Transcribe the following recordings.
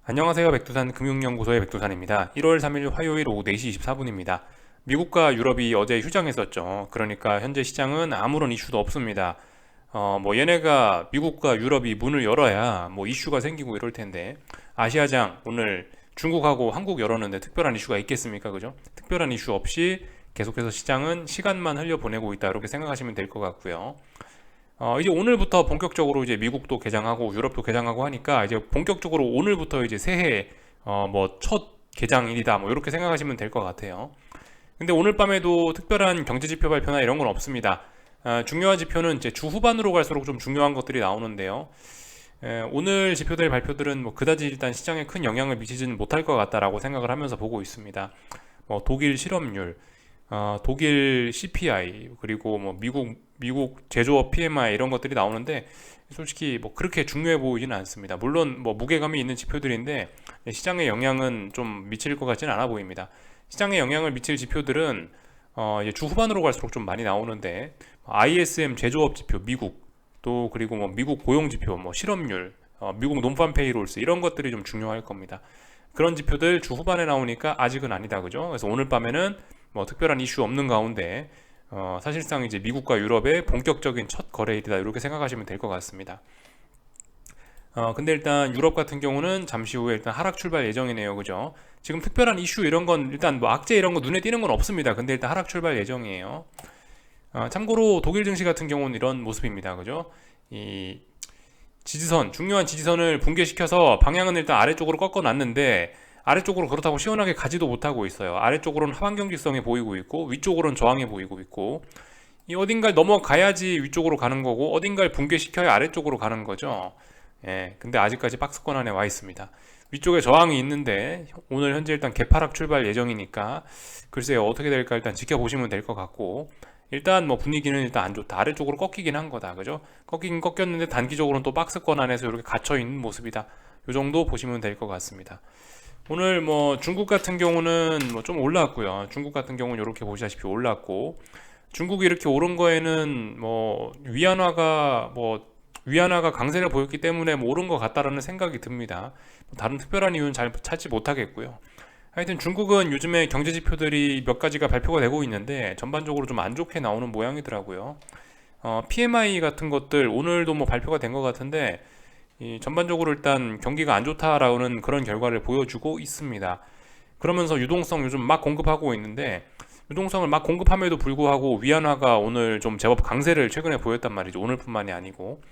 안녕하세요. 백두산 금융연구소의 백두산입니다. 1월 3일 화요일 오후 4시 24분입니다. 미국과 유럽이 어제 휴장했었죠. 그러니까 현재 시장은 아무런 이슈도 없습니다. 얘네가 미국과 유럽이 문을 열어야 이슈가 생기고 이럴 텐데 아시아장 오늘 중국하고 한국 열었는데 특별한 이슈가 있겠습니까? 그죠? 특별한 이슈 없이 계속해서 시장은 시간만 흘려보내고 있다. 이렇게 생각하시면 될 것 같고요. 이제 오늘부터 본격적으로 이제 미국도 개장하고 유럽도 개장하고 하니까 이제 본격적으로 오늘부터 이제 새해 첫 개장일이다 이렇게 생각하시면 될 것 같아요. 근데 오늘 밤에도 특별한 경제 지표 발표나 이런 건 없습니다. 중요한 지표는 이제 주 후반으로 갈수록 좀 중요한 것들이 나오는데요. 오늘 지표들 발표들은 그다지 일단 시장에 큰 영향을 미치지는 못할 것 같다라고 생각을 하면서 보고 있습니다. 독일 실업률, 독일 CPI 그리고 미국 제조업 PMI 이런 것들이 나오는데 솔직히 그렇게 중요해 보이지는 않습니다. 물론 무게감이 있는 지표들인데 시장에 영향은 좀 미칠 것 같지는 않아 보입니다. 시장에 영향을 미칠 지표들은 이제 주 후반으로 갈수록 좀 많이 나오는데 ISM 제조업 지표 미국 또 그리고 미국 고용 지표 실업률 미국 논판 페이롤스 이런 것들이 좀 중요할 겁니다. 그런 지표들 주 후반에 나오니까 아직은 아니다 그죠? 그래서 오늘 밤에는 특별한 이슈 없는 가운데 사실상 이제 미국과 유럽의 본격적인 첫 거래일이다 이렇게 생각하시면 될 것 같습니다. 근데 일단 유럽 같은 경우는 잠시 후에 일단 하락 출발 예정이네요, 그죠? 지금 특별한 이슈 이런 건 일단 악재 이런 거 눈에 띄는 건 없습니다. 근데 일단 하락 출발 예정이에요. 참고로 독일 증시 같은 경우는 이런 모습입니다, 그죠? 이 지지선, 중요한 지지선을 붕괴시켜서 방향은 일단 아래쪽으로 꺾어놨는데 아래쪽으로 그렇다고 시원하게 가지도 못하고 있어요. 아래쪽으로는 하반 경직성이 보이고 있고 위쪽으로는 저항이 보이고 있고 이 어딘가를 넘어가야지 위쪽으로 가는 거고 어딘가를 붕괴시켜야 아래쪽으로 가는 거죠. 예, 근데 아직까지 박스권 안에 와 있습니다. 위쪽에 저항이 있는데 오늘 현재 일단 개파락 출발 예정이니까 글쎄요 어떻게 될까 일단 지켜보시면 될 것 같고 일단 분위기는 일단 안 좋다. 아래쪽으로 꺾이긴 한 거다. 그죠? 꺾이긴 꺾였는데 단기적으로는 또 박스권 안에서 이렇게 갇혀 있는 모습이다. 이 정도 보시면 될 것 같습니다. 오늘 중국 같은 경우는 좀 올랐고요. 중국 같은 경우는 이렇게 보시다시피 올랐고 중국이 이렇게 오른 거에는 위안화가 강세를 보였기 때문에 오른 것 같다라는 생각이 듭니다. 다른 특별한 이유는 잘 찾지 못하겠고요. 하여튼 중국은 요즘에 경제 지표들이 몇 가지가 발표가 되고 있는데 전반적으로 좀 안 좋게 나오는 모양이더라고요. PMI 같은 것들 오늘도 발표가 된 것 같은데 전반적으로 일단 경기가 안 좋다라는 그런 결과를 보여주고 있습니다. 그러면서 유동성 요즘 막 공급하고 있는데 유동성을 막 공급함에도 불구하고 위안화가 오늘 좀 제법 강세를 최근에 보였단 말이죠. 오늘뿐만이 아니고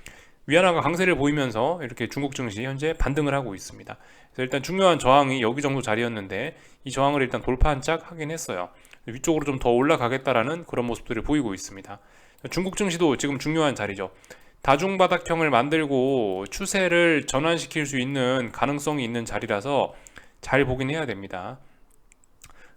위안화가 강세를 보이면서 이렇게 중국 증시 현재 반등을 하고 있습니다. 그래서 일단 중요한 저항이 여기 정도 자리였는데 이 저항을 일단 돌파 한 짝 하긴 했어요. 위쪽으로 좀 더 올라가겠다라는 그런 모습들을 보이고 있습니다. 중국 증시도 지금 중요한 자리죠. 다중바닥형을 만들고 추세를 전환시킬 수 있는 가능성이 있는 자리라서 잘 보긴 해야 됩니다.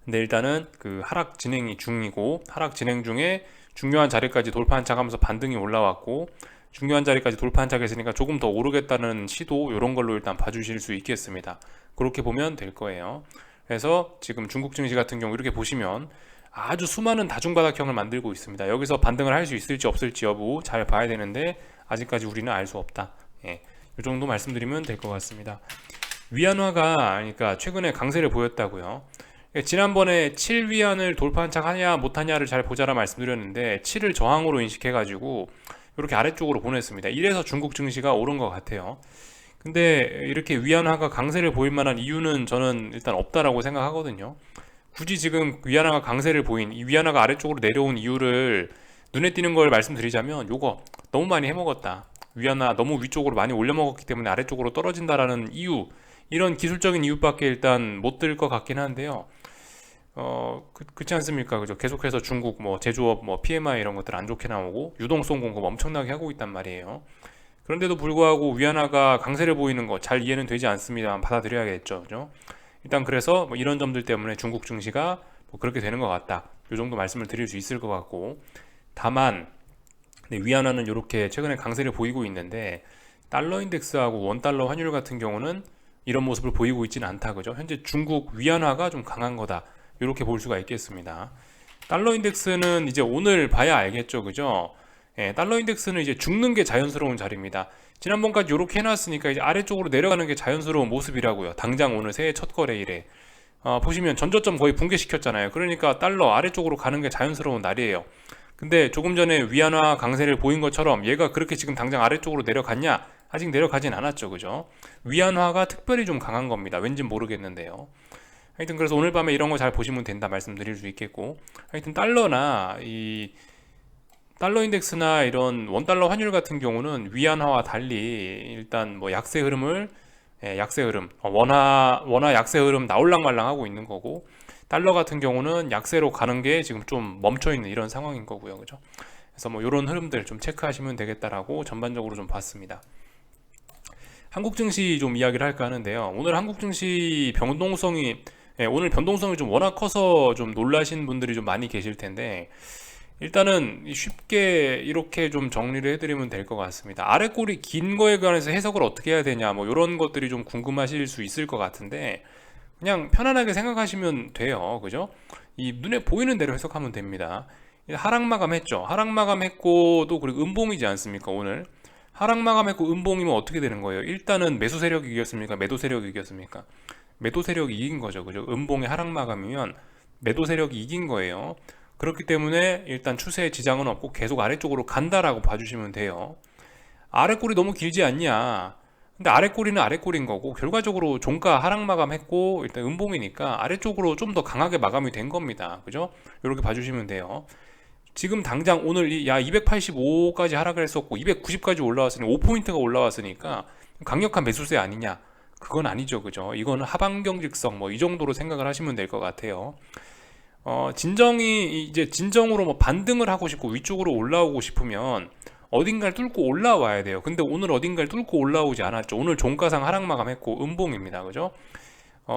근데 일단은 그 하락 진행이 중이고 하락 진행 중에 중요한 자리까지 돌파 한 짝 하면서 반등이 올라왔고 중요한 자리까지 돌파 한 짝 했으니까 조금 더 오르겠다는 시도 이런 걸로 일단 봐주실 수 있겠습니다. 그렇게 보면 될 거예요. 그래서 지금 중국 증시 같은 경우 이렇게 보시면 아주 수많은 다중바닥형을 만들고 있습니다. 여기서 반등을 할 수 있을지 없을지 여부 잘 봐야 되는데 아직까지 우리는 알 수 없다. 예, 이 정도 말씀드리면 될 것 같습니다. 위안화가 그러니까 최근에 강세를 보였다고요. 지난번에 7위안을 돌파한 척 하냐 못하냐를 잘 보자라 말씀드렸는데 7을 저항으로 인식해가지고 이렇게 아래쪽으로 보냈습니다. 이래서 중국 증시가 오른 것 같아요. 근데 이렇게 위안화가 강세를 보일 만한 이유는 저는 일단 없다라고 생각하거든요. 굳이 지금 위안화가 강세를 보인 이 위안화가 아래쪽으로 내려온 이유를 눈에 띄는 걸 말씀드리자면 요거 너무 많이 해먹었다. 위안화 너무 위쪽으로 많이 올려먹었기 때문에 아래쪽으로 떨어진다라는 이유 이런 기술적인 이유밖에 일단 못 들 것 같긴 한데요. 그렇지 않습니까? 그죠? 계속해서 중국 제조업 PMI 이런 것들 안 좋게 나오고 유동성 공급 엄청나게 하고 있단 말이에요. 그런데도 불구하고 위안화가 강세를 보이는 거 잘 이해는 되지 않습니다만 받아들여야겠죠. 그죠? 일단 그래서 이런 점들 때문에 중국 증시가 그렇게 되는 것 같다. 이 정도 말씀을 드릴 수 있을 것 같고 다만 위안화는 이렇게 최근에 강세를 보이고 있는데 달러 인덱스하고 원달러 환율 같은 경우는 이런 모습을 보이고 있지는 않다. 그죠? 현재 중국 위안화가 좀 강한 거다. 이렇게 볼 수가 있겠습니다. 달러 인덱스는 이제 오늘 봐야 알겠죠. 그죠? 예, 달러 인덱스는 이제 죽는 게 자연스러운 자리입니다. 지난번까지 이렇게 해놨으니까 이제 아래쪽으로 내려가는 게 자연스러운 모습이라고요. 당장 오늘 새해 첫 거래일에 보시면 전저점 거의 붕괴시켰잖아요. 그러니까 달러 아래쪽으로 가는 게 자연스러운 날이에요. 근데 조금 전에 위안화 강세를 보인 것처럼 얘가 그렇게 지금 당장 아래쪽으로 내려갔냐? 아직 내려가진 않았죠. 그죠? 위안화가 특별히 좀 강한 겁니다. 왠진 모르겠는데요. 하여튼 그래서 오늘 밤에 이런 거 잘 보시면 된다 말씀드릴 수 있겠고, 하여튼 달러나 이 달러 인덱스나 이런 원달러 환율 같은 경우는 위안화와 달리 일단 뭐 약세 흐름을 약세 흐름 원화 약세 흐름 나올랑말랑 하고 있는 거고, 달러 같은 경우는 약세로 가는 게 지금 좀 멈춰 있는 이런 상황인 거고요. 그죠? 그래서 뭐 이런 흐름들 좀 체크하시면 되겠다라고 전반적으로 좀 봤습니다. 한국 증시 좀 이야기를 할까 하는데요. 오늘 한국 증시 변동성이 오늘 변동성이 좀 워낙 커서 좀 놀라신 분들이 좀 많이 계실 텐데, 일단은 쉽게 이렇게 좀 정리를 해드리면 될 것 같습니다. 아래 꼬리 긴 거에 관해서 해석을 어떻게 해야 되냐, 뭐 이런 것들이 좀 궁금하실 수 있을 것 같은데, 그냥 편안하게 생각하시면 돼요. 그죠? 이 눈에 보이는 대로 해석하면 됩니다. 하락 마감했죠. 하락 마감했고 또 그리고 음봉이지 않습니까? 오늘 하락 마감했고 음봉이면 어떻게 되는 거예요? 일단은 매수 세력이 이겼습니까? 매도 세력이 이겼습니까? 매도 세력이 이긴 거죠. 그죠? 음봉의 하락 마감이면 매도 세력이 이긴 거예요. 그렇기 때문에 일단 추세에 지장은 없고 계속 아래쪽으로 간다라고 봐주시면 돼요. 아래 꼬리 너무 길지 않냐? 근데 아래 꼬리는 아래 꼬리인 거고, 결과적으로 종가 하락 마감했고 일단 음봉이니까 아래쪽으로 좀 더 강하게 마감이 된 겁니다. 그죠? 이렇게 봐주시면 돼요. 지금 당장 오늘 285까지 하락을 했었고 290까지 올라왔으니 5포인트가 올라왔으니까 강력한 매수세 아니냐? 그건 아니죠. 그죠? 이거는 하방경직성 뭐 이 정도로 생각을 하시면 될 것 같아요. 진정으로 뭐 반등을 하고 싶고 위쪽으로 올라오고 싶으면 어딘가를 뚫고 올라와야 돼요. 근데 오늘 어딘가를 뚫고 올라오지 않았죠. 오늘 종가상 하락 마감했고 음봉입니다. 그죠?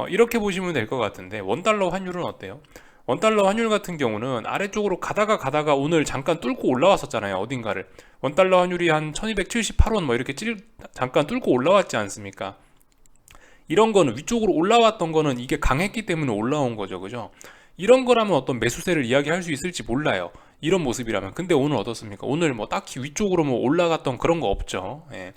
이렇게 보시면 될 것 같은데, 원달러 환율은 어때요? 원달러 환율 같은 경우는 아래쪽으로 가다가 오늘 잠깐 뚫고 올라왔었잖아요. 어딘가를. 원달러 환율이 한 1278원 뭐 이렇게 잠깐 뚫고 올라왔지 않습니까? 이런 거는 위쪽으로 올라왔던 거는 이게 강했기 때문에 올라온 거죠. 그죠? 이런 거라면 어떤 매수세를 이야기할 수 있을지 몰라요. 이런 모습이라면. 근데 오늘 어떻습니까? 오늘 뭐 딱히 위쪽으로 뭐 올라갔던 그런 거 없죠. 예.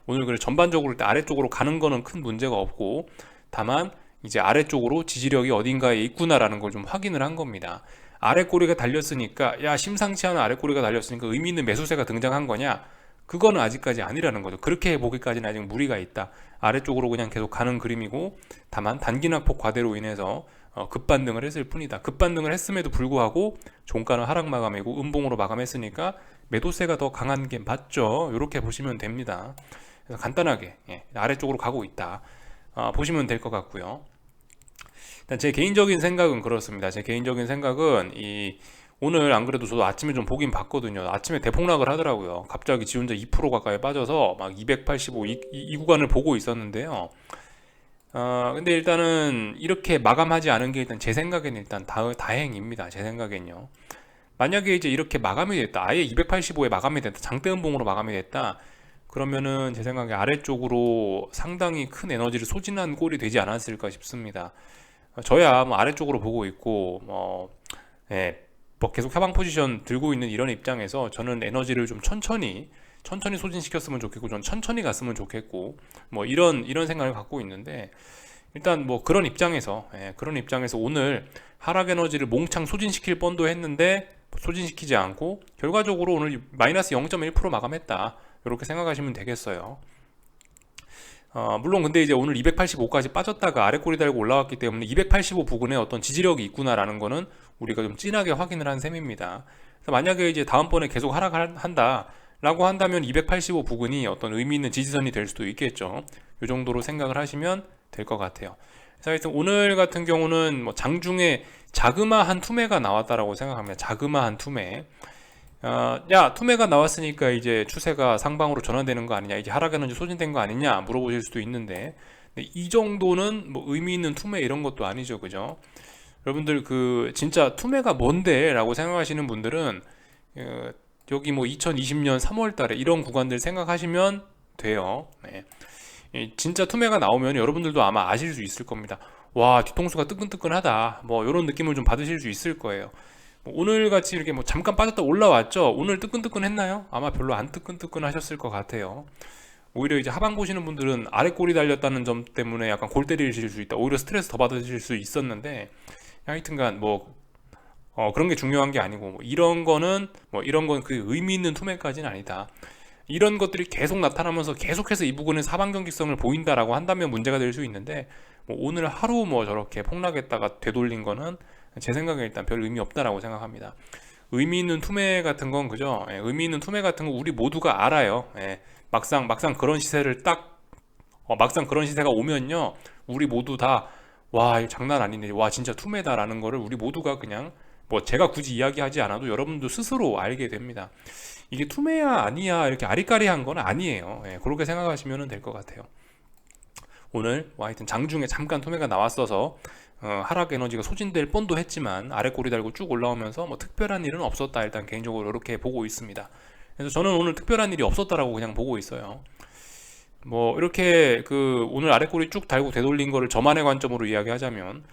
오늘 그래 전반적으로 아래쪽으로 가는 거는 큰 문제가 없고, 다만 이제 아래쪽으로 지지력이 어딘가에 있구나라는 걸 좀 확인을 한 겁니다. 아래 꼬리가 달렸으니까, 야 심상치 않은 아래 꼬리가 달렸으니까 의미 있는 매수세가 등장한 거냐? 그거는 아직까지 아니라는 거죠. 그렇게 보기까지는 아직 무리가 있다. 아래쪽으로 그냥 계속 가는 그림이고, 다만 단기낙폭 과대로 인해서 급반등을 했을 뿐이다. 급반등을 했음에도 불구하고 종가는 하락 마감이고 음봉으로 마감했으니까 매도세가 더 강한 게 맞죠. 이렇게 보시면 됩니다. 그래서 간단하게 아래쪽으로 가고 있다 보시면 될 것 같고요. 일단 제 개인적인 생각은 그렇습니다. 제 개인적인 생각은 오늘 안 그래도 저도 아침에 좀 보긴 봤거든요. 아침에 대폭락을 하더라고요. 갑자기 지 혼자 2% 가까이 빠져서 막 285 이 구간을 보고 있었는데요. 근데 일단은 이렇게 마감하지 않은 게 일단 제 생각에는 일단 다행입니다. 제 생각엔요. 만약에 이제 이렇게 마감이 됐다, 아예 285에 마감이 됐다, 장대 음봉으로 마감이 됐다, 그러면은 제 생각에 아래쪽으로 상당히 큰 에너지를 소진한 꼴이 되지 않았을까 싶습니다. 저야 뭐 아래쪽으로 보고 있고 뭐 계속 하방 포지션 들고 있는 이런 입장에서 저는 에너지를 좀 천천히 소진시켰으면 좋겠고, 전 천천히 갔으면 좋겠고, 뭐 이런 생각을 갖고 있는데, 일단 뭐 그런 입장에서 오늘 하락 에너지를 몽창 소진시킬 뻔도 했는데 소진시키지 않고 결과적으로 오늘 마이너스 0.1% 마감했다, 이렇게 생각하시면 되겠어요. 물론 근데 이제 오늘 285까지 빠졌다가 아래 꼬리 달고 올라왔기 때문에 285 부근에 어떤 지지력이 있구나라는 거는 우리가 좀 진하게 확인을 한 셈입니다. 그래서 만약에 이제 다음번에 계속 하락한다 라고 한다면 285 부근이 어떤 의미 있는 지지선이 될 수도 있겠죠. 이 정도로 생각을 하시면 될 것 같아요. 그래서 하여튼 오늘 같은 경우는 뭐 장중에 자그마한 투매가 나왔다라고 생각합니다. 자그마한 투매. 투매가 나왔으니까 이제 추세가 상방으로 전환되는 거 아니냐, 이제 하락에너지 소진된 거 아니냐 물어보실 수도 있는데, 이 정도는 뭐 의미 있는 투매 이런 것도 아니죠. 그죠? 여러분들 진짜 투매가 뭔데? 라고 생각하시는 분들은 여기 뭐 2020년 3월 달에 이런 구간들 생각하시면 돼요. 진짜 투매가 나오면 여러분들도 아마 아실 수 있을 겁니다. 와, 뒤통수가 뜨끈뜨끈하다, 뭐 이런 느낌을 좀 받으실 수 있을 거예요. 오늘 같이 이렇게 뭐 잠깐 빠졌다 올라왔죠. 오늘 뜨끈뜨끈했나요? 아마 별로 안 뜨끈뜨끈 하셨을 것 같아요. 오히려 이제 하방 보시는 분들은 아래 꼬리 달렸다는 점 때문에 약간 골 때리실 수 있다, 오히려 스트레스 더 받으실 수 있었는데, 하여튼간 뭐 그런 게 중요한 게 아니고, 뭐 이런 거는 뭐 이런 건 그 의미 있는 투매까지는 아니다. 이런 것들이 계속 나타나면서 계속해서 이 부분에서 하방 경직성을 보인다라고 한다면 문제가 될 수 있는데, 뭐 오늘 하루 뭐 저렇게 폭락했다가 되돌린 거는 제 생각에 일단 별 의미 없다라고 생각합니다. 의미 있는 투매 같은 건 그죠? 예, 의미 있는 투매 같은 거 우리 모두가 알아요. 예, 막상 그런 시세를 딱 막상 그런 시세가 오면요, 우리 모두 다 와, 이거 장난 아니네, 와 진짜 투매다라는 거를 우리 모두가 그냥 뭐 제가 굳이 이야기하지 않아도 여러분도 스스로 알게 됩니다. 이게 투매야 아니야 이렇게 아리까리한 건 아니에요. 예, 그렇게 생각하시면 될 것 같아요. 오늘 뭐 하여튼 장중에 잠깐 투매가 나왔어서 하락 에너지가 소진될 뻔도 했지만 아래 꼬리 달고 쭉 올라오면서 뭐 특별한 일은 없었다, 일단 개인적으로 이렇게 보고 있습니다. 그래서 저는 오늘 특별한 일이 없었다라고 그냥 보고 있어요. 뭐 이렇게 그 오늘 아래 꼬리 쭉 달고 되돌린 거를 저만의 관점으로 이야기하자면,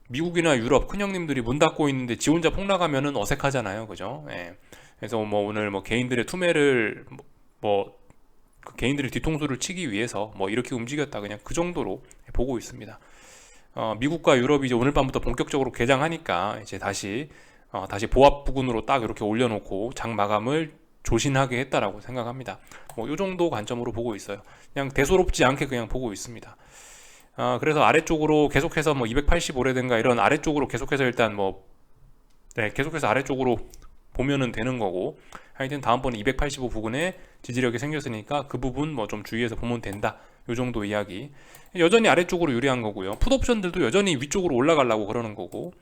미국이나 유럽 큰형님들이 문 닫고 있는데 지 혼자 폭락하면은 어색하잖아요, 그죠? 예. 그래서 뭐 오늘 뭐 개인들의 투매를 그 개인들의 뒤통수를 치기 위해서 뭐 이렇게 움직였다, 그냥 그 정도로 보고 있습니다. 미국과 유럽이 이제 오늘 밤부터 본격적으로 개장하니까 이제 다시 보합 부근으로 딱 이렇게 올려놓고 장 마감을 조신하게 했다라고 생각합니다. 뭐 이 정도 관점으로 보고 있어요. 그냥 대수롭지 않게 그냥 보고 있습니다. 그래서 아래쪽으로 계속해서 뭐 285라든가 이런 아래쪽으로 계속해서 일단 계속해서 아래쪽으로 보면은 되는 거고, 하여튼 다음번에 285 부근에 지지력이 생겼으니까 그 부분 뭐 좀 주의해서 보면 된다, 요 정도 이야기. 여전히 아래쪽으로 유리한 거고요. 풋옵션들도 여전히 위쪽으로 올라가려고 그러는 거고,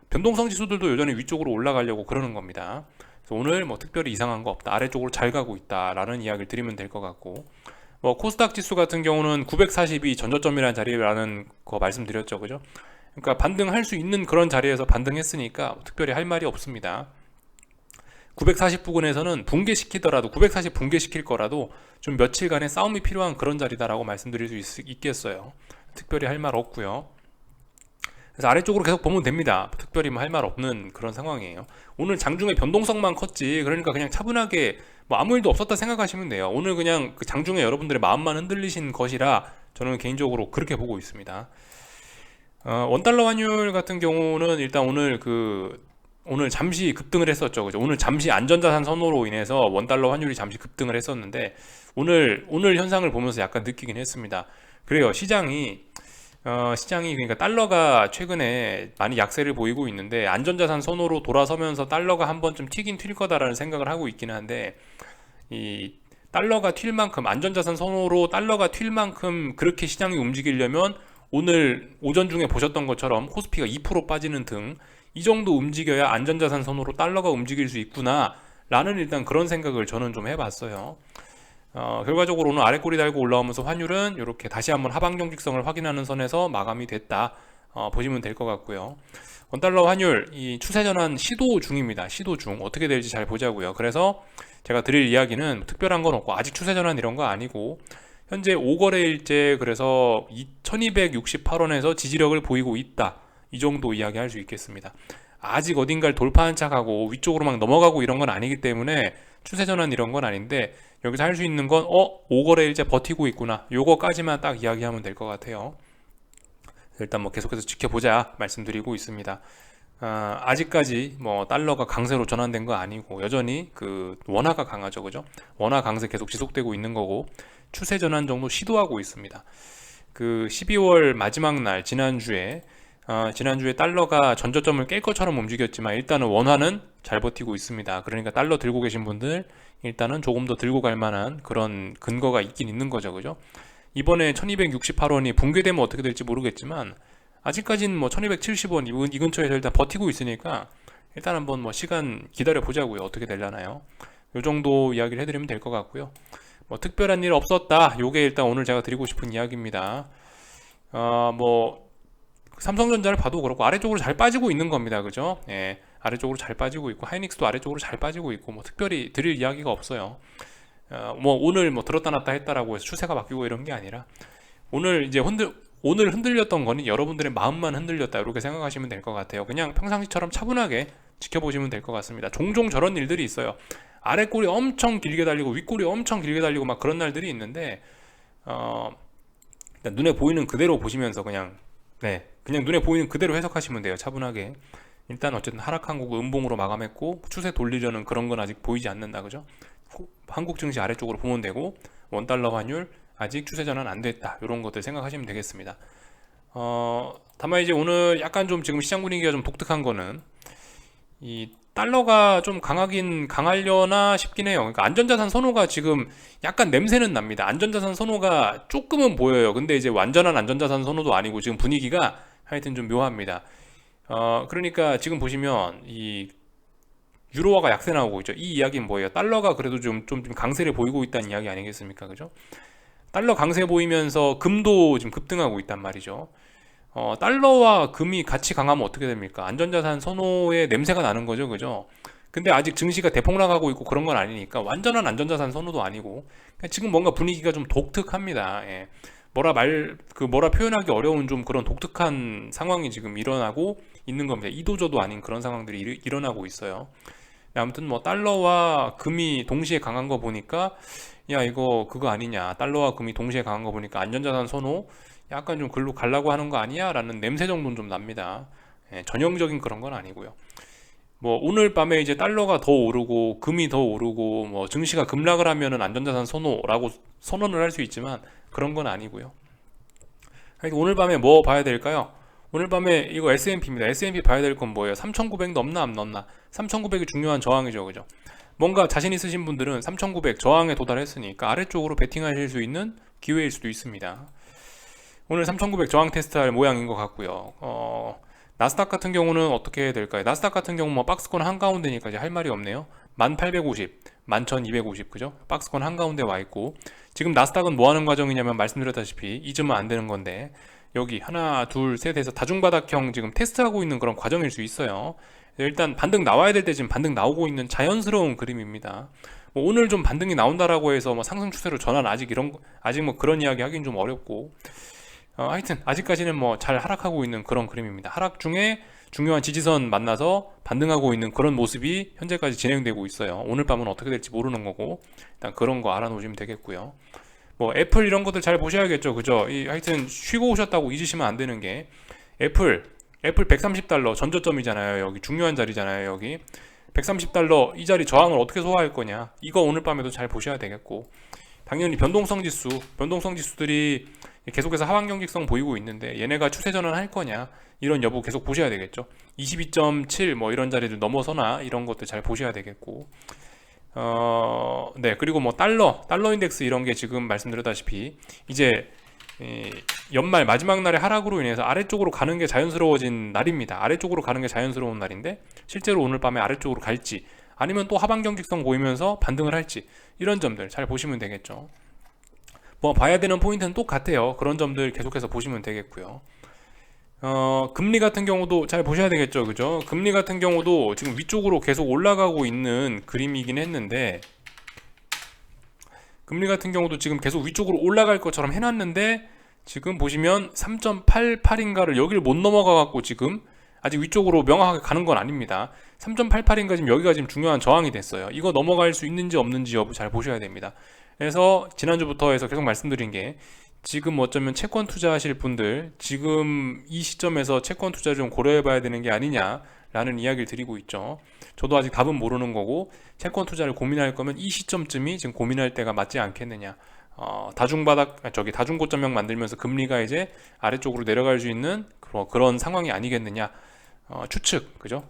변동성 지수들도 여전히 위쪽으로 올라가려고 그러는 겁니다. 그래서 오늘 뭐 특별히 이상한 거 없다, 아래쪽으로 잘 가고 있다라는 이야기를 드리면 될 것 같고, 뭐 코스닥 지수 같은 경우는 940이 전저점이라는 자리라는 거 말씀드렸죠, 그죠? 그러니까 반등할 수 있는 그런 자리에서 반등했으니까 특별히 할 말이 없습니다. 940 부근에서는 붕괴시키더라도 940 붕괴시킬 거라도 좀 며칠간의 싸움이 필요한 그런 자리다라고 말씀드릴 수 있겠어요. 특별히 할 말 없고요. 그래서 아래쪽으로 계속 보면 됩니다. 특별히 뭐 할 말 없는 그런 상황이에요. 오늘 장중에 변동성만 컸지, 그러니까 그냥 차분하게 뭐 아무 일도 없었다 생각하시면 돼요. 오늘 그냥 그 장중에 여러분들의 마음만 흔들리신 것이라 저는 개인적으로 그렇게 보고 있습니다. 원달러 환율 같은 경우는 일단 오늘 잠시 급등을 했었죠, 그죠? 오늘 잠시 안전자산 선호로 인해서 원달러 환율이 잠시 급등을 했었는데, 오늘 현상을 보면서 약간 느끼긴 했습니다. 그래요, 시장이 그러니까 달러가 최근에 많이 약세를 보이고 있는데, 안전자산 선호로 돌아서면서 달러가 한 번쯤 튀긴 튈 거다라는 생각을 하고 있긴 한데, 이 달러가 튈 만큼, 안전자산 선호로 달러가 튈 만큼 그렇게 시장이 움직이려면 오늘 오전 중에 보셨던 것처럼 코스피가 2% 빠지는 등 이 정도 움직여야 안전자산 선호로 달러가 움직일 수 있구나 라는 일단 그런 생각을 저는 좀 해봤어요. 결과적으로 오늘 아래 꼬리 달고 올라오면서 환율은 이렇게 다시 한번 하방 경직성을 확인하는 선에서 마감이 됐다, 보시면 될 것 같고요. 원달러 환율 이 추세 전환 시도 중입니다. 시도 중. 어떻게 될지 잘 보자고요. 그래서 제가 드릴 이야기는 특별한 건 없고, 아직 추세 전환 이런 거 아니고, 현재 5거래일째 그래서 1268원에서 지지력을 보이고 있다, 이 정도 이야기할 수 있겠습니다. 아직 어딘가를 돌파한 척하고 위쪽으로 막 넘어가고 이런 건 아니기 때문에 추세 전환 이런 건 아닌데, 여기서 할 수 있는 건 5거래일째 버티고 있구나, 요거까지만 딱 이야기하면 될 것 같아요. 일단 뭐 계속해서 지켜보자 말씀드리고 있습니다. 아직까지 뭐 달러가 강세로 전환된 거 아니고 여전히 그 원화가 강하죠, 그죠? 원화 강세 계속 지속되고 있는 거고, 추세 전환 정도 시도하고 있습니다. 그 12월 마지막 날 지난주에 달러가 전저점을 깰 것처럼 움직였지만 일단은 원화는 잘 버티고 있습니다. 그러니까 달러 들고 계신 분들 일단은 조금 더 들고 갈 만한 그런 근거가 있긴 있는 거죠, 그죠? 이번에 1268원이 붕괴되면 어떻게 될지 모르겠지만, 아직까지는 뭐 1270원 이 근처에서 일단 버티고 있으니까 일단 한번 뭐 시간 기다려 보자고요. 어떻게 되려나요? 요 정도 이야기를 해드리면 될 것 같고요. 뭐 특별한 일 없었다, 요게 일단 오늘 제가 드리고 싶은 이야기입니다. 뭐 삼성전자를 봐도 그렇고 아래쪽으로 잘 빠지고 있는 겁니다, 그죠? 예, 아래쪽으로 잘 빠지고 있고, 하이닉스도 아래쪽으로 잘 빠지고 있고, 뭐 특별히 드릴 이야기가 없어요. 뭐 오늘 뭐 들었다 놨다 했다라고 해서 추세가 바뀌고 이런 게 아니라, 오늘 흔들렸던 거는 여러분들의 마음만 흔들렸다, 이렇게 생각하시면 될 것 같아요. 그냥 평상시처럼 차분하게 지켜보시면 될 것 같습니다. 종종 저런 일들이 있어요. 아래 꼬리 엄청 길게 달리고 윗꼬리 엄청 길게 달리고 막 그런 날들이 있는데, 일단 눈에 보이는 그대로 보시면서 그냥 눈에 보이는 그대로 해석하시면 돼요. 차분하게. 일단 어쨌든 하락한 거고 음봉으로 마감했고 추세 돌리려는 그런 건 아직 보이지 않는다, 그죠? 한국 증시 아래쪽으로 보면 되고 원달러 환율 아직 추세 전환 안 됐다, 이런 것들 생각하시면 되겠습니다. 다만 이제 오늘 약간 좀 지금 시장 분위기가 좀 독특한 거는 이 달러가 좀 강하려나 싶긴 해요. 그러니까 안전자산 선호가 지금 약간 냄새는 납니다. 안전자산 선호가 조금은 보여요. 근데 이제 완전한 안전자산 선호도 아니고 지금 분위기가 하여튼 좀 묘합니다. 그러니까 지금 보시면 이 유로화가 약세 나오고 있죠. 이 이야기는 뭐예요? 달러가 그래도 좀 강세를 보이고 있다는 이야기 아니겠습니까? 그죠? 달러 강세 보이면서 금도 지금 급등하고 있단 말이죠. 달러와 금이 같이 강하면 어떻게 됩니까? 안전자산 선호의 냄새가 나는 거죠, 그죠? 근데 아직 증시가 대폭락하고 있고 그런 건 아니니까 완전한 안전자산 선호도 아니고 지금 뭔가 분위기가 좀 독특합니다. 예. 뭐라 표현하기 어려운 좀 그런 독특한 상황이 지금 일어나고 있는 겁니다. 이도저도 아닌 그런 상황들이 일어나고 있어요. 아무튼 뭐 달러와 금이 동시에 강한 거 보니까 야, 이거 그거 아니냐, 달러와 금이 동시에 강한 거 보니까 안전자산 선호 약간 좀 글로 가려고 하는 거 아니야? 라는 냄새 정도는 좀 납니다. 예, 전형적인 그런 건 아니고요. 뭐 오늘 밤에 이제 달러가 더 오르고 금이 더 오르고 뭐 증시가 급락을 하면은 안전자산 선호라고 선언을 할 수 있지만 그런 건 아니고요. 오늘 밤에 뭐 봐야 될까요? 오늘 밤에 이거 S&P입니다. S&P 봐야 될 건 뭐예요? 3,900 넘나 안 넘나? 3,900이 중요한 저항이죠, 그죠? 뭔가 자신 있으신 분들은 3,900 저항에 도달했으니까 아래쪽으로 베팅하실 수 있는 기회일 수도 있습니다. 오늘 3,900 저항 테스트할 모양인 것 같고요. 나스닥 같은 경우는 어떻게 해야 될까요? 나스닥 같은 경우 뭐 박스권 한가운데니까 이제 할 말이 없네요. 1850, 11,250, 그죠? 박스권 한가운데 와 있고, 지금 나스닥은 뭐 하는 과정이냐면 말씀드렸다시피 잊으면 안 되는 건데, 여기 하나, 둘, 셋에서 다중바닥형 지금 테스트하고 있는 그런 과정일 수 있어요. 일단 반등 나와야 될 때 지금 반등 나오고 있는 자연스러운 그림입니다. 뭐 오늘 좀 반등이 나온다라고 해서 뭐 상승 추세로 전환 아직 뭐 그런 이야기 하긴 좀 어렵고, 하여튼 아직까지는 뭐 잘 하락하고 있는 그런 그림입니다. 하락 중에 중요한 지지선 만나서 반등하고 있는 그런 모습이 현재까지 진행되고 있어요. 오늘 밤은 어떻게 될지 모르는 거고 일단 그런 거 알아놓으시면 되겠고요. 뭐 애플 이런 것들 잘 보셔야겠죠, 그죠? 하여튼 쉬고 오셨다고 잊으시면 안 되는 게 애플 130달러 전저점이잖아요. 여기 중요한 자리잖아요. 여기 130달러 이 자리 저항을 어떻게 소화할 거냐, 이거 오늘 밤에도 잘 보셔야 되겠고, 당연히 변동성 지수들이 계속해서 하방 경직성 보이고 있는데 얘네가 추세 전환할 거냐, 이런 여부 계속 보셔야 되겠죠. 22.7 뭐 이런 자리를 넘어서나 이런 것들 잘 보셔야 되겠고, 네, 그리고 뭐 달러 인덱스 이런 게 지금 말씀드렸다시피 이제 연말 마지막 날의 하락으로 인해서 아래쪽으로 가는 게 자연스러워진 날입니다. 아래쪽으로 가는 게 자연스러운 날인데 실제로 오늘 밤에 아래쪽으로 갈지 아니면 또 하방 경직성 보이면서 반등을 할지, 이런 점들 잘 보시면 되겠죠. 뭐 봐야 되는 포인트는 똑같아요. 그런 점들 계속해서 보시면 되겠고요. 금리 같은 경우도 잘 보셔야 되겠죠, 그죠? 금리 같은 경우도 지금 위쪽으로 계속 올라가고 있는 그림이긴 했는데, 금리 같은 경우도 지금 계속 위쪽으로 올라갈 것처럼 해놨는데 지금 보시면 3.88인가를 여기를 못 넘어가 갖고 지금 아직 위쪽으로 명확하게 가는 건 아닙니다. 3.88인가 지금 여기가 지금 중요한 저항이 됐어요. 이거 넘어갈 수 있는지 없는지 여부 잘 보셔야 됩니다. 그래서 지난주부터 해서 계속 말씀드린 게, 지금 어쩌면 채권 투자하실 분들 지금 이 시점에서 채권 투자 좀 고려해 봐야 되는 게 아니냐라는 이야기를 드리고 있죠. 저도 아직 답은 모르는 거고, 채권 투자를 고민할 거면 이 시점쯤이 지금 고민할 때가 맞지 않겠느냐. 다중고점형 만들면서 금리가 이제 아래쪽으로 내려갈 수 있는 그런 상황이 아니겠느냐. 추측, 그죠?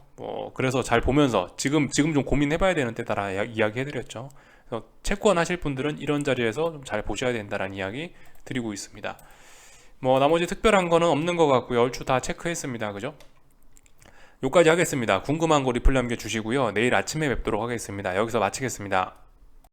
그래서 잘 보면서 지금 좀 고민해봐야 되는 때따라 이야기해드렸죠. 그래서 채권 하실 분들은 이런 자리에서 좀 잘 보셔야 된다는 이야기 드리고 있습니다. 뭐 나머지 특별한 거는 없는 것 같고요. 얼추 다 체크했습니다, 그죠? 여기까지 하겠습니다. 궁금한 거 리플 남겨주시고요. 내일 아침에 뵙도록 하겠습니다. 여기서 마치겠습니다.